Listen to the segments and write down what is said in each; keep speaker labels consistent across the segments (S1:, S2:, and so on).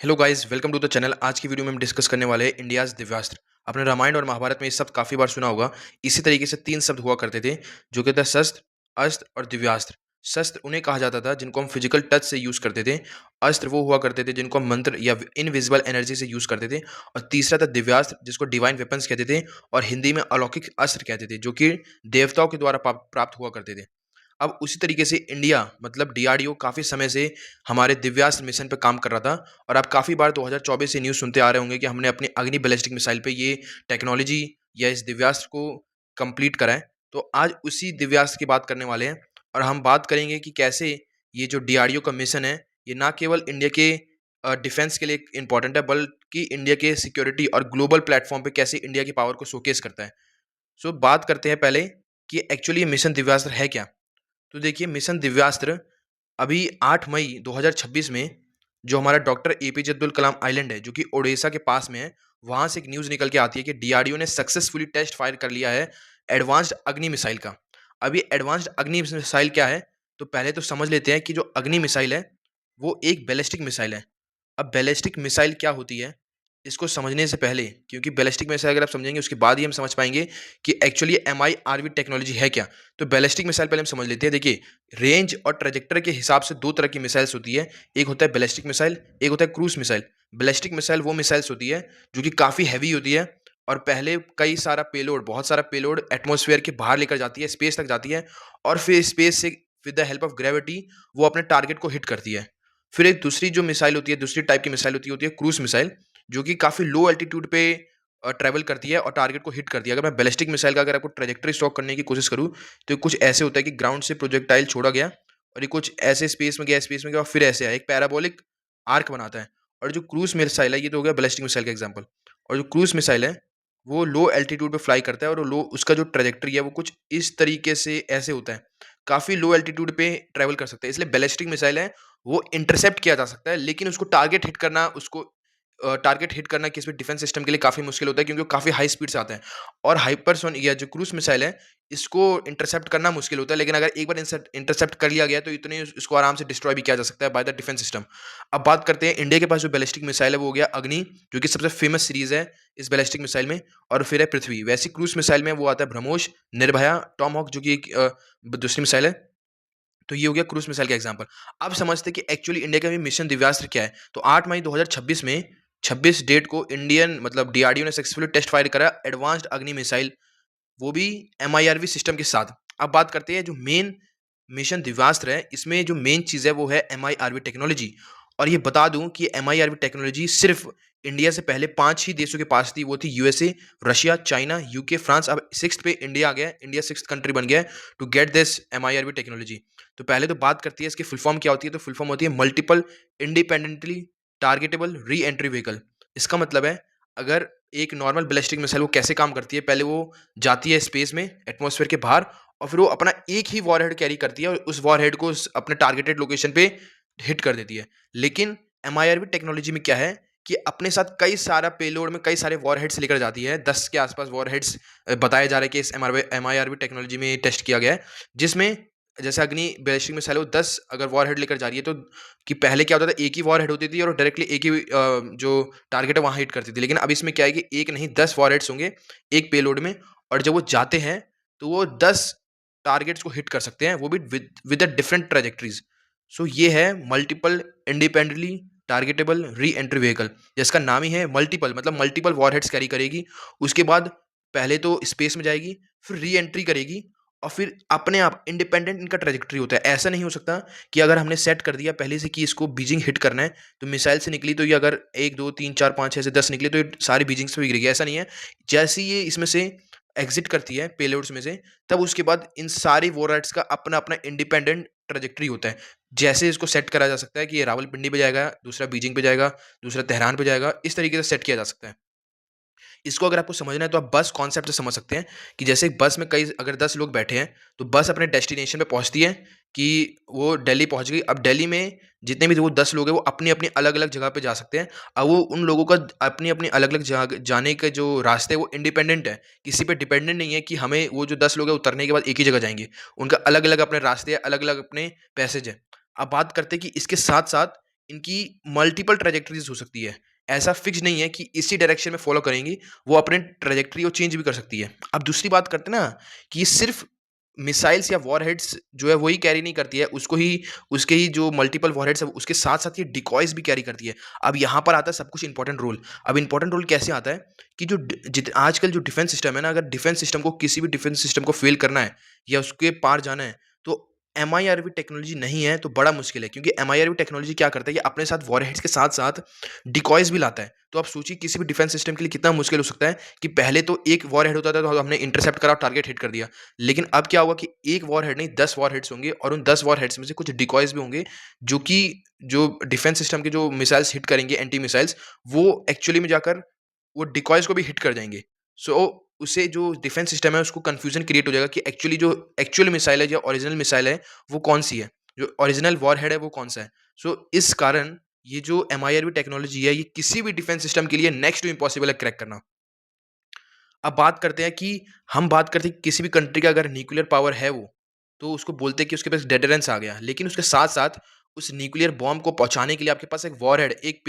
S1: Hello guys, welcome to the channel. आज की video में हम डिस्कस करने वाले हैं इंडियाज दिव्यास्त्र। आपने रामायण और महाभारत में ये शब्द काफी बार सुना होगा। इसी तरीके से तीन शब्द हुआ करते थे जो कि थे शस्त्र, अस्त्र और दिव्यास्त्र। शस्त्र उन्हें कहा जाता था जिनको हम फिजिकल टच से यूज करते थे। अस्त्र वो हुआ करते थे जिनको हम मंत्र या इनविजिबल एनर्जी से यूज करते थे। और तीसरा था दिव्यास्त्र जिसको डिवाइन वेपन्स कहते थे और हिंदी में अलौकिक अस्त्र कहते थे, जो कि देवताओं के द्वारा प्राप्त हुआ करते थे। अब उसी तरीके से इंडिया मतलब डीआरडीओ काफ़ी समय से हमारे दिव्यास्त्र मिशन पे काम कर रहा था। और आप काफ़ी बार 2024 से न्यूज़ सुनते आ रहे होंगे कि हमने अपनी अग्नि बैलिस्टिक मिसाइल पे ये टेक्नोलॉजी या इस दिव्यास्त्र को कंप्लीट करा है। तो आज उसी दिव्यास्त्र की बात करने वाले हैं और हम बात करेंगे कि कैसे ये जो डीआरडीओ का मिशन है, ये ना केवल इंडिया के डिफेंस के लिए इंपॉर्टेंट है, बल्कि इंडिया के सिक्योरिटी और ग्लोबल प्लेटफॉर्म पे कैसे इंडिया की पावर को शोकेस करता है। सो बात करते हैं पहले कि एक्चुअली ये मिशन दिव्यास्त्र है क्या। तो देखिए, मिशन दिव्यास्त्र अभी 8 मई 2026 में जो हमारा doctor APJ Abdul Kalam island है, जो कि ओडिशा के पास में है, वहाँ से एक न्यूज़ निकल के आती है कि डीआरडीओ ने सक्सेसफुली टेस्ट फायर कर लिया है एडवांस्ड अग्नि मिसाइल का। अब ये एडवांस्ड अग्नि मिसाइल क्या है? तो पहले तो समझ लेते हैं कि जो अग्नि मिसाइल है, वो एक बैलिस्टिक मिसाइल है। अब बैलिस्टिक मिसाइल क्या होती है, इसको समझने से पहले, क्योंकि बैलिस्टिक मिसाइल अगर आप समझेंगे उसके बाद ही हम समझ पाएंगे कि एक्चुअली एमआईआरवी टेक्नोलॉजी है क्या। तो बैलिस्टिक मिसाइल पहले हम समझ लेते हैं। देखिए, रेंज और ट्रेजेक्टर के हिसाब से दो तरह की मिसाइल्स होती है। एक होता है बैलिस्टिक मिसाइल, एक होता है क्रूज मिसाइल। बैलिस्टिक मिसाइल वो मिसाइल्स होती है जो कि काफ़ी हैवी होती है और पहले कई सारा पेलोड, बहुत सारा पेलोड एटमॉस्फेयर के बाहर लेकर जाती है, स्पेस तक जाती है और फिर स्पेस से with the help of gravity वो अपने टारगेट को हिट करती है। फिर एक दूसरी जो मिसाइल होती है, दूसरी टाइप की मिसाइल होती है क्रूज मिसाइल, जो कि काफ़ी लो एल्टीट्यूड पे ट्रैवल करती है और टारगेट को हिट करती है। अगर मैं बैलिस्टिक मिसाइल का अगर आपको ट्रैजेक्टरी स्टॉक करने की कोशिश करूँ, तो ये कुछ ऐसे होता है कि ग्राउंड से प्रोजेक्टाइल छोड़ा गया और ये कुछ ऐसे स्पेस में गया और फिर ऐसे आया, एक पैराबोलिक आर्क बनाता है। और जो क्रूज मिसाइल है, ये तो हो गया बैलिस्टिक मिसाइल का एग्जाम्पल। और जो क्रूज मिसाइल है, वो लो एल्टीट्यूड पे फ्लाई करता है और लो उसका जो ट्रैजेक्टरी है वो कुछ इस तरीके से ऐसे होता है, काफ़ी लो एल्टीट्यूड पे ट्रैवल कर सकता है। इसलिए बैलिस्टिक मिसाइल है, वो इंटरसेप्ट किया जा सकता है, लेकिन उसको टारगेट हिट करना किसी भी डिफेंस सिस्टम के लिए काफ़ी मुश्किल होता है, क्योंकि वो काफ़ी हाई स्पीड से आता है। और हाइपरसोन या जो क्रूज मिसाइल है, इसको इंटरसेप्ट करना मुश्किल होता है, लेकिन अगर एक बार इंटरसेप्ट कर लिया गया तो इतने इसको आराम से डिस्ट्रॉय भी किया जा सकता है बाय द डिफेंस सिस्टम। अब बात करते हैं इंडिया के पास जो बैलिस्टिक मिसाइल है, वो हो गया अग्नि, जो कि सबसे फेमस सीरीज है इस बैलिस्टिक मिसाइल में। और फिर है पृथ्वी। वैसी क्रूज मिसाइल में वो आता है ब्रह्मोस, निर्भया, टॉमहॉक, जो कि एक दूसरी मिसाइल है। तो ये हो गया क्रूज मिसाइल का एग्जांपल। अब समझते हैं कि एक्चुअली इंडिया का भी मिशन दिव्यास्त्र क्या है। तो 8 मई 2026 में 26 डेट को इंडियन मतलब डीआरडीओ ने सक्सेसफुली टेस्ट फायर करा एडवांस्ड अग्नि मिसाइल, वो भी एमआईआरवी सिस्टम के साथ। अब बात करते हैं जो मेन मिशन दिव्यास्त्र है, इसमें जो मेन चीज़ है वो है एमआईआरवी टेक्नोलॉजी। और ये बता दूं कि एमआईआरवी टेक्नोलॉजी सिर्फ इंडिया से पहले 5 ही देशों के पास थी। वो थी USA, Russia, China, UK, France. अब 6th पे इंडिया आ गया है, इंडिया 6th कंट्री बन गया है to get this MIRV technology. तो पहले तो बात करती है इसकी फुल फॉर्म क्या होती है। तो फुल फॉर्म होती है multiple independently targetable re entry vehicle. इसका मतलब है, अगर एक नॉर्मल बैलिस्टिक मिसाइल वो कैसे काम करती है, पहले वो जाती है स्पेस में एटमॉस्फेयर के बाहर और फिर वो अपना एक ही वॉरहेड कैरी करती है और उस वॉरहेड को अपने टारगेटेड लोकेशन पे हिट कर देती है। लेकिन एमआईआरवी टेक्नोलॉजी में क्या है कि अपने साथ कई सारा पेलोड में कई सारे वॉरहेड्स लेकर जाती है। 10 के आसपास वॉरहेड्स बताया जा रहा है कि इस एमआईआरवी टेक्नोलॉजी में टेस्ट किया गया है, जिसमें जैसे अग्नि बैलिस्टिक मिसाइल है, वो 10 अगर वॉरहेड लेकर जा रही है, तो कि पहले क्या होता था, एक ही वॉरहेड होती थी और डायरेक्टली एक ही जो टारगेट है वहाँ हिट करती थी। लेकिन अब इसमें क्या है कि एक नहीं 10 वॉरहेड्स होंगे एक पेलोड में, और जब वो जाते हैं तो वो 10 टारगेट्स को हिट कर सकते हैं, वो भी विद अ डिफरेंट ट्रेजेक्टरीज। सो ये है multiple independently targetable re entry vehicle, जिसका नाम ही है मल्टीपल, मतलब मल्टीपल वॉरहेड्स कैरी करेगी। उसके बाद पहले तो स्पेस में जाएगी, फिर री एंट्री करेगी और फिर अपने आप इंडिपेंडेंट इनका ट्रेजेक्टरी होता है। ऐसा नहीं हो सकता कि अगर हमने सेट कर दिया पहले से कि इसको बीजिंग हिट करना है, तो मिसाइल से निकली तो ये अगर 1 2 3 4 5 6 से 10 निकली तो ये सारी बीजिंग से गिरेगी, ऐसा नहीं है। जैसे ही ये इसमें से एग्जिट करती है पेलोड्स में से, तब उसके बाद इन सारी वॉरहेड्स का अपना अपना इंडिपेंडेंट ट्रेजेक्टरी होता है। जैसे इसको सेट करा जा सकता है कि ये रावलपिंडी पे जाएगा, दूसरा बीजिंग पे जाएगा, दूसरा तेहरान पे जाएगा, इस तरीके से सेट किया जा सकता है। इसको अगर आपको समझना है तो आप बस कॉन्सेप्ट से समझ सकते हैं कि जैसे एक बस में कई अगर 10 लोग बैठे हैं, तो बस अपने डेस्टिनेशन पे पहुंचती है कि वो दिल्ली पहुंच गई। अब दिल्ली में जितने भी वो 10 लोग हैं, वो अपनी अपनी अलग अलग जगह पे जा सकते हैं। अब वो उन लोगों का अपनी अपनी अलग अलग जाने के जो रास्ते हैं वो इंडिपेंडेंट है, किसी पे डिपेंडेंट नहीं है कि हमें वो जो 10 लोग हैं उतरने के बाद एक ही जगह जाएंगे। उनका अलग अलग अपने रास्ते हैं, अलग अलग अपने पैसेज है। अब बात करते हैं कि इसके साथ साथ इनकी मल्टीपल ट्रैजेक्टरीज़ हो सकती है। ऐसा फिक्स नहीं है कि इसी डायरेक्शन में फ़ॉलो करेंगी, वो अपने ट्रैजेक्टरी को चेंज भी कर सकती है। अब दूसरी बात करते हैं ना कि ये सिर्फ़ मिसाइल्स या वॉरहेड्स जो है वही कैरी नहीं करती है, उसके ही जो मल्टीपल वॉरहेड्स है उसके साथ-साथ ये डिकॉयज़ भी कैरी करती है। अब यहाँ पर आता है सब कुछ इम्पोर्टेंट रोल। अब इम्पोर्टेंट रोल कैसे आता है कि जो डि जित आजकल जो डिफेंस सिस्टम है ना, अगर डिफेंस सिस्टम को किसी भी डिफेंस सिस्टम को फ़ेल करना है या उसके पार जाना है, तो एमआईआरवी टेक्नोलॉजी नहीं है तो बड़ा मुश्किल है, क्योंकि एमआईआरवी टेक्नोलॉजी क्या करता है, ये अपने साथ वॉरहेड्स के साथ-साथ डिकॉयज़ भी लाता है। तो आप सोचिए किसी भी डिफेंस सिस्टम के लिए कितना मुश्किल हो सकता है कि पहले तो एक वॉरहेड होता था तो हमने इंटरसेप्ट करा और टारगेट हिट कर दिया। लेकिन अब क्या होगा कि एक वॉरहेड नहीं 10 वॉरहेड्स होंगे और उन 10 वॉरहेड्स में से कुछ डिकॉयज़ भी होंगे जो कि जो डिफेंस सिस्टम के जो मिसाइल्स हिट करेंगे एंटी मिसाइल्स, वो एक्चुअली में जाकर वो डिकॉयज़ को भी हिट कर जाएँगे। सो उससे जो डिफेंस सिस्टम है उसको कन्फ्यूज़न क्रिएट हो जाएगा कि एक्चुअली जो एक्चुअल मिसाइल है या ओरिजिनल मिसाइल है वो कौन-सी है? जो ओरिजिनल वॉरहेड है वो कौन-सा है? सो इस कारण ये जो एमआईआरवी टेक्नोलॉजी है ये किसी भी डिफेंस सिस्टम के लिए नेक्स्ट टू इम्पॉसिबल है क्रैक करना। अब बात करते हैं कि हम बात करते हैं कि किसी भी कंट्री का अगर न्यूक्लियर पावर है वो, तो उसको बोलते हैं कि उसके पास डेटरेंस आ गया। लेकिन उसके साथ-साथ उस न्यूक्लियर बॉम्ब को पहुँचाने के लिए आपके पास एक वॉरहेड, एक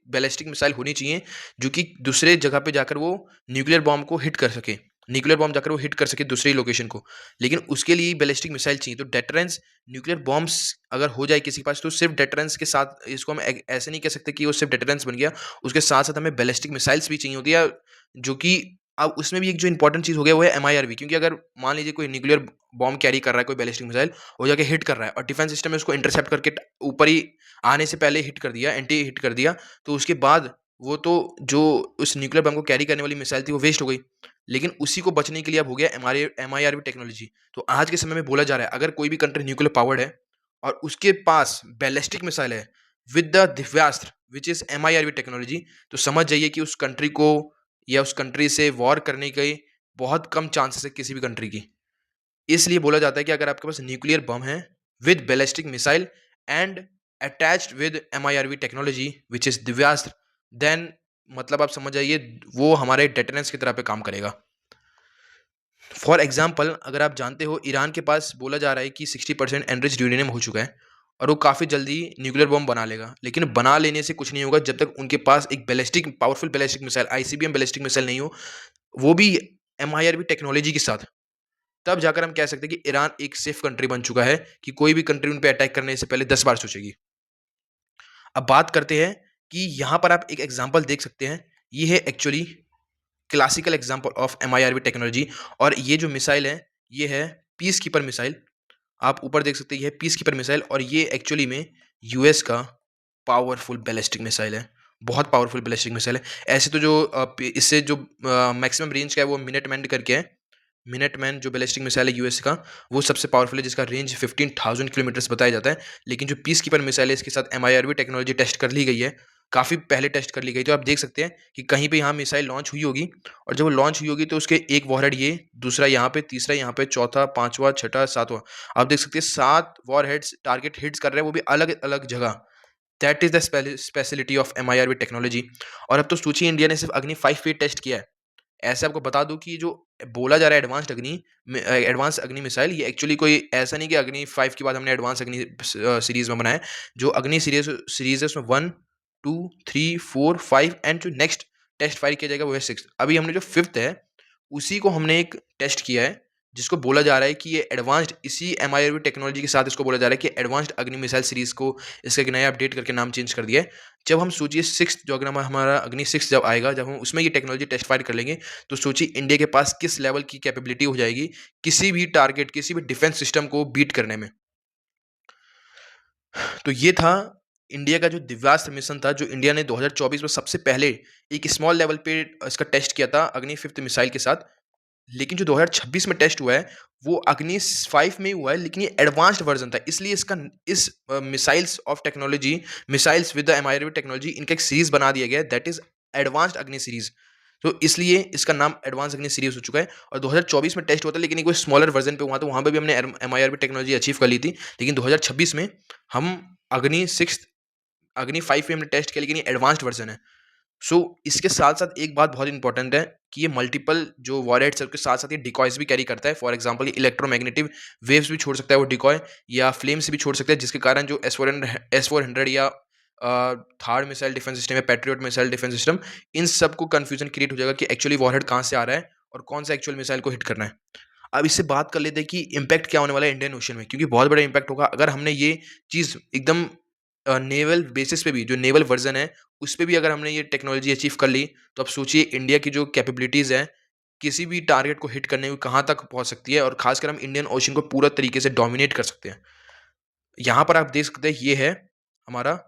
S1: बैलिस्टिक मिसाइल होनी चाहिए, जो कि दूसरे जगह पे जाकर वो न्यूक्लियर बॉम्ब को हिट कर सके। न्यूक्लियर बॉम्ब जाकर वो हिट कर सके दूसरी लोकेशन को। लेकिन उसके लिए बैलिस्टिक मिसाइल चाहिए। तो डेटरेंस न्यूक्लियर बॉम्ब्स अगर हो जाए किसी के पास तो सिर्फ़ डेटरेंस के साथ इसको हम ऐसे नहीं कह सकते कि वो सिर्फ़ डेटरेंस बन गया। उसके साथ-साथ हमें बैलिस्टिक मिसाइल्स भी चाहिए होती है, जो कि अब उसमें भी एक जो इम्पोर्टेंट चीज़ हो गया वो है एमआईआरवी, क्योंकि अगर मान लीजिए कोई न्यूक्लियर बॉम्ब कैरी कर रहा है, कोई बैलिस्टिक मिसाइल वो जाके हिट कर रहा है और डिफेंस सिस्टम ने उसको इंटरसेप्ट करके ऊपर ही आने से पहले हिट कर दिया, एंटी हिट कर दिया, तो उसके बाद वो तो जो उस न्यूक्लियर बम को कैरी करने वाली मिसाइल थी वो वेस्ट हो गई। लेकिन उसी को बचने के लिए अब हो गया एमआईआरवी टेक्नोलॉजी। तो आज के समय में बोला जा रहा है अगर कोई भी कंट्री न्यूक्लियर पावर्ड है और उसके पास बैलिस्टिक मिसाइल है with the Divyastra which is MIRV technology, तो समझ जाइए कि उस कंट्री को या उस कंट्री से वॉर करने के बहुत कम चांसेस है किसी भी कंट्री की। इसलिए बोला जाता है कि अगर आपके पास न्यूक्लियर बम है with ballistic missile and attached with MIRV technology which is Divyastra, then मतलब आप समझ जाइए वो हमारे डेटरेंस की तरह पे काम करेगा। फॉर एग्जाम्पल अगर आप जानते हो ईरान के पास बोला जा रहा है कि 60% एनरिच्ड यूरेनियम हो चुका है और वो काफ़ी जल्दी न्यूक्लियर बम बना लेगा, लेकिन बना लेने से कुछ नहीं होगा जब तक उनके पास एक ballistic powerful ballistic missile ICBM ballistic missile नहीं हो, वो भी एमआईआरवी टेक्नोलॉजी के साथ। तब जाकर हम कह सकते हैं कि ईरान एक सेफ कंट्री बन चुका है कि कोई भी कंट्री उन पे अटैक करने से पहले 10 बार सोचेगी। अब बात करते हैं कि यहाँ पर आप एक एग्जांपल देख सकते हैं, ये है actually classical example of MIRV technology और ये जो मिसाइल है, ये है पीस कीपर मिसाइल। आप ऊपर देख सकते हैं ये है पीस कीपर मिसाइल और ये एक्चुअली में यूएस का पावरफुल बैलिस्टिक मिसाइल है। बहुत पावरफुल बैलिस्टिक मिसाइल है। ऐसे तो जो इससे जो मैक्सिमम रेंज का है वो मिनटमैन करके है। मिनटमैन जो बैलिस्टिक मिसाइल है यूएस का, वो सबसे पावरफुल है जिसका रेंज 15,000 किलोमीटर्स बताया जाता है। लेकिन जो पीस कीपर मिसाइल है इसके साथ एमआईआरवी टेक्नोलॉजी टेस्ट कर ली गई है। काफ़ी पहले टेस्ट कर ली गई, तो आप देख सकते हैं कि कहीं पे यहाँ मिसाइल लॉन्च हुई होगी और जब वो लॉन्च हुई होगी तो उसके एक वॉरहेड ये, दूसरा यहाँ पे, तीसरा यहाँ पे, चौथा, 5वां, छठा, 7वां। आप देख सकते हैं 7 वॉरहेड्स टारगेट हिट्स कर रहे हैं, वो भी अलग-अलग जगह। That is the speciality of MIRV technology. और अब तो सोचिए इंडिया ने सिर्फ अग्नि 5 पे टेस्ट किया है। ऐसे आपको बता दूँ कि जो बोला जा रहा है एडवांस अग्नि मिसाइल, ये एक्चुअली कोई ऐसा नहीं कि अग्नि 5 के बाद हमने एडवांस अग्नि सीरीज़ में बनाया है। जो अग्नि सीरीज़ है उसमें 1, 2, 3, 4, 5 एंड जो नेक्स्ट टेस्ट फायर किया जाएगा वो है 6th। अभी हमने जो 5th है, उसी को हमने एक टेस्ट किया है, जिसको बोला जा रहा है कि ये एडवांस्ड इसी एमआईआरवी टेक्नोलॉजी के साथ इसको बोला जा रहा है कि एडवांस्ड अग्नि मिसाइल सीरीज़ को इसका एक नया अपडेट करके नाम चेंज कर दिया है। जब हम सोचिए 6th जो अगर हमारा अग्नि 6 जब आएगा, जब हम उसमें ये टेक्नोलॉजी टेस्ट फायर कर लेंगे, तो सोचिए इंडिया के पास किस लेवल की कैपेबिलिटी हो जाएगी किसी भी टारगेट, किसी भी डिफेंस सिस्टम को बीट करने में। तो ये था इंडिया का जो दिव्यास्त्र मिशन था, जो इंडिया ने 2024 में सबसे पहले एक स्मॉल लेवल पे इसका टेस्ट किया था अग्नि 5th मिसाइल के साथ। लेकिन जो 2026 में टेस्ट हुआ है, वो अग्नि 5 में ही हुआ है, लेकिन ये एडवांस्ड वर्ज़न था। इसलिए इस missiles of technology, missiles with the MIRV technology, इनका एक सीरीज़ बना दिया गया है, दैट इज़ एडवांस्ड अग्नि सीरीज़। तो इसलिए इसका नाम एडवांस अग्नि सीरीज़ हो चुका है और 2024 में टेस्ट हुआ था, लेकिन ये कोई स्मॉलर वर्ज़न पे हुआ था, वहाँ पे भी हमने एमआईआरवी टेक्नोलॉजी अचीव कर ली थी। लेकिन 2026 में हम अग्नि 6 अग्नि 5 पे हमने टेस्ट किया, लेकिन ये एडवांस्ड वर्ज़न है। सो इसके साथ-साथ एक बात बहुत इम्पोर्टेंट है कि ये मल्टीपल जो वॉरहेड्स है उसके साथ-साथ ये डिकॉयज़ भी कैरी करता है। फॉर एग्ज़ाम्पल ये इलेक्ट्रोमैग्नेटिक वेव्स भी छोड़ सकता है वो डिकॉय, या फ्लेम्स भी छोड़ सकता है, जिसके कारण जो एस-400 या थार्ड मिसाइल डिफेंस सिस्टम या पैट्रियट मिसाइल डिफेंस सिस्टम, इन सबको कन्फ्यूजन क्रिएट हो जाएगा कि एक्चुअली वॉरहेड कहाँ से आ रहा है और कौन सा एक्चुअल मिसाइल को हिट करना है। अब इससे बात कर लेते हैं कि इम्पैक्ट क्या होने वाला है इंडियन ओशन में, क्योंकि बहुत बड़ा इम्पैक्ट होगा अगर हमने ये चीज़ एकदम नेवल बेसिस पे भी, जो नेवल वर्जन है उस पे भी अगर हमने ये टेक्नोलॉजी अचीव कर ली, तो अब सोचिए इंडिया की जो कैपेबिलिटीज है किसी भी टारगेट को हिट करने में कहाँ तक पहुंच सकती है, और खासकर हम इंडियन ओशन को पूरा तरीके से डोमिनेट कर सकते हैं। यहाँ पर आप देख सकते हैं ये है हमारा,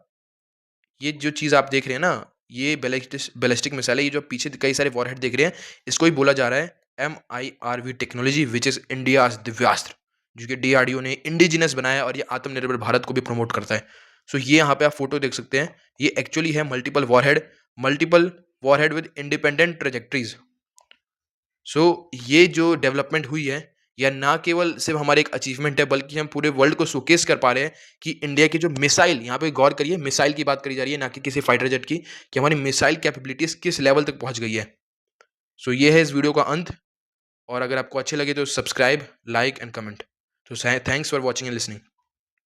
S1: ये जो चीज़ आप देख रहे हैं ना, ये बैलिस्टिक मिसाइल है। ये जो पीछे कई सारे वॉरहेड देख रहे हैं, इसको ही बोला जा रहा है MIRV technology, which is India's Divyastra, जो कि DRDO ने इंडिजिनस बनाया है और ये आत्मनिर्भर भारत को भी प्रमोट करता है। सो ये यहाँ पे आप फ़ोटो देख सकते हैं, ये एक्चुअली है मल्टीपल वॉरहेड विद इंडिपेंडेंट ट्रैजेक्टरीज़। सो ये जो डेवलपमेंट हुई है, या ना केवल सिर्फ हमारी एक अचीवमेंट है, बल्कि हम पूरे वर्ल्ड को शोकेस कर पा रहे हैं कि इंडिया की जो मिसाइल, यहाँ पे गौर करिए, मिसाइल की बात करी जा रही है, ना कि किसी फाइटर जेट की, कि हमारी मिसाइल कैपेबिलिटीज किस लेवल तक पहुंच गई है। सो ये है इस वीडियो का अंत, और अगर आपको अच्छे लगे तो सब्सक्राइब, लाइक एंड कमेंट। तो thanks for watching and listening.